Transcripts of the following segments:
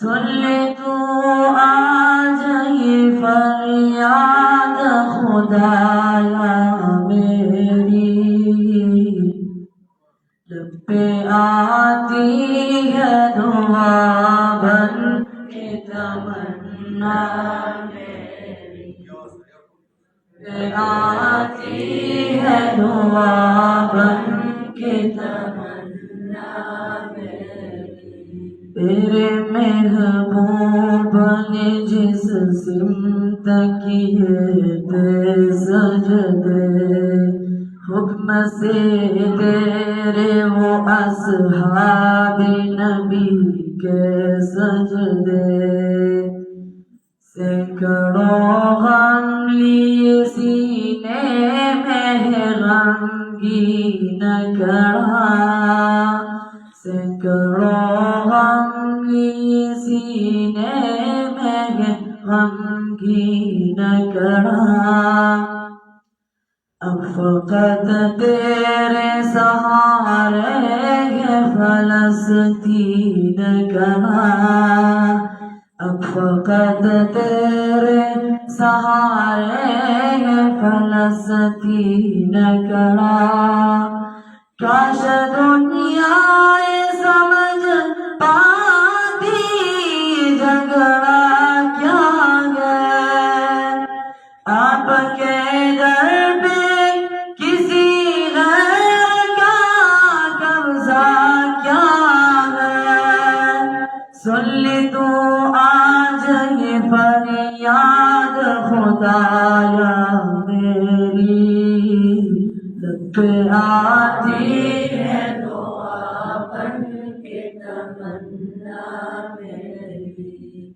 سن لے تو آج یہ فریاد خدایا میری، لب پہ آتی ہے دعا بن کے تمنا میری، پہ آتی ہے دعا بن کے تمنا میری، تیرے محبوب نے جس سمت کیے تھے سجدے، حکم سے تیرے وہ اصحاب نبی کے سجدے، سینکڑوں غم لیے سینے میں غمگین کڑا، سینکڑوں غم لیے سینے میں غمگین کڑا، اب فقط تیرے سہارے ہے فلسطین کہاں، اب فقط تیرے سہارے ہے فلسطین کہاں، کاش دنیا سمجھ پاتی جھگڑا کیا ہے، آپ کے در پہ کسی غیر کا قبضہ کیا ہے، سن لے تو آج یہ فریاد خدایا میری، لب پہ آتی ہے دعا بن کے تمنا میری،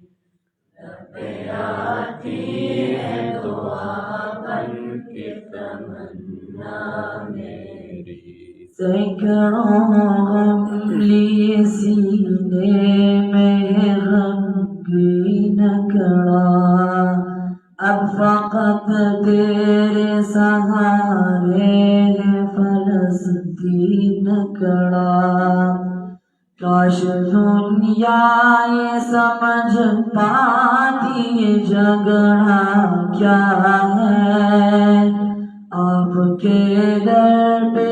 لب پہ آتی ہے دعا بن کے تمنا میری، سینکڑوں غم لیے سینے میں غمگین کڑا، اب فقط تیرے سہارے ہے فلسطین کڑا، کاش دنیا یہ سمجھ پاتی یہ جھگڑا کیا ہے، آپ کے در پہ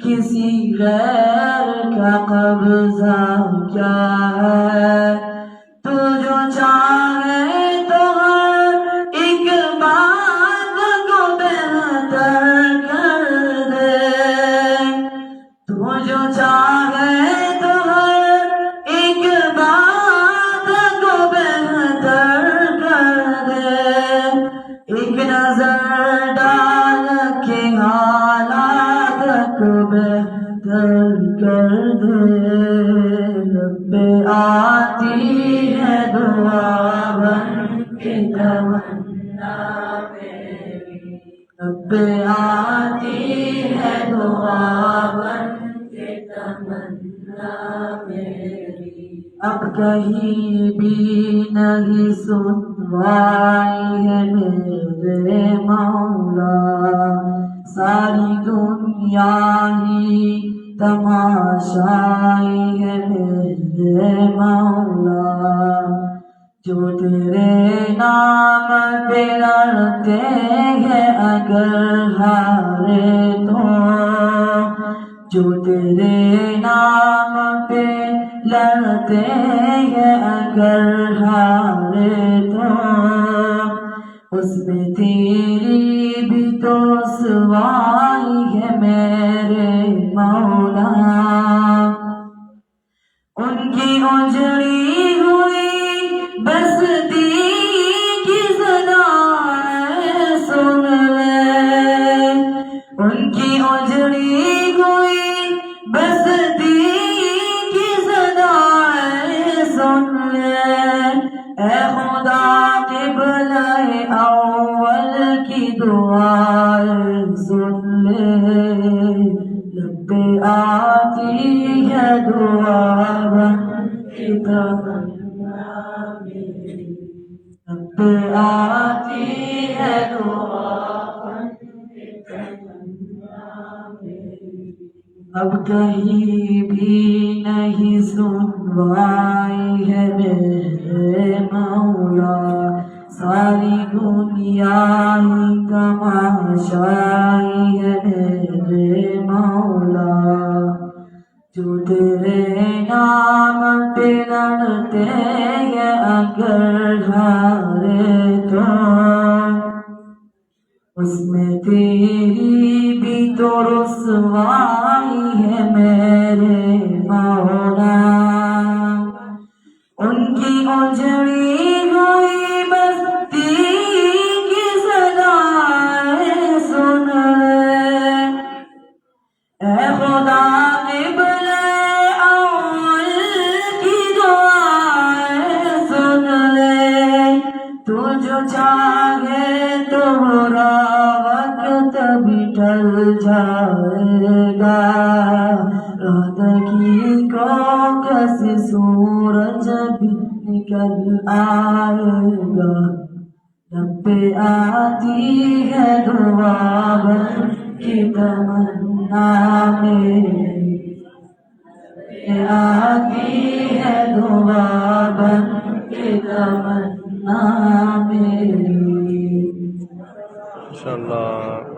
کسی غیر کا قبضہ کیا ہے، تو جو چاہے تو ہر ایک بات کو بہتر کر دے، تو جو چاہے تو ہر ایک بات کو بہتر کر دے، ایک نظر ڈال کے حالات کو بہتر کر دے، لب پہ آتی ہے دعا بن کے تمنا میری، لب پہ آتی ہے دعا بن کے تمنا میری، اب کہیں بھی نہیں سنوائی ہے میرے مولا، ساری دنیا ہی تماشائی ہے میرے مولا، جو تیرے نام پہ لڑتے ہیں اگر ہارے تو، جو تیرے نام پہ لڑتے ہیں اگر ہارے تو، اس میں تیری بھی تو سوائی ہے میرے مولا، ان کی اجڑی ہوئی بستی کی صدائیں سن لے، ان کی اجڑی ہوئی بستی کی صدائیں سن لے، اے خدا قبلہ اول کی دعائیں سن لے، لب پہ آتی ہے دعا بن کے تمنا میری، لب پہ آتی ہے دعا بن کے تمنا میری، اب کہیں بھی نہیں سن رسوائی ہے میرے مولا، ساری دنیا ہی تماشائی ہے میرے مولا، جو تیرے نام پہ لڑتے ہیں اگر ہارے تو اس میں تیری بھی تو رسوائی ہے میرے مولا، ان کی اجڑی ہوئی بستی کی صدائیں سن لے، اے خدا قبلہ اول کی دعائیں سن لے، تو جو چاہے تو برا وقت بھی ٹل جائے گا، رات کی کوکس سورج بھی نکل آئے گا، جب پہ آتی ہے دعا بن کی تمنا میری، آتی ہے دعا بن کی تمنا میری۔ ماشاءاللہ۔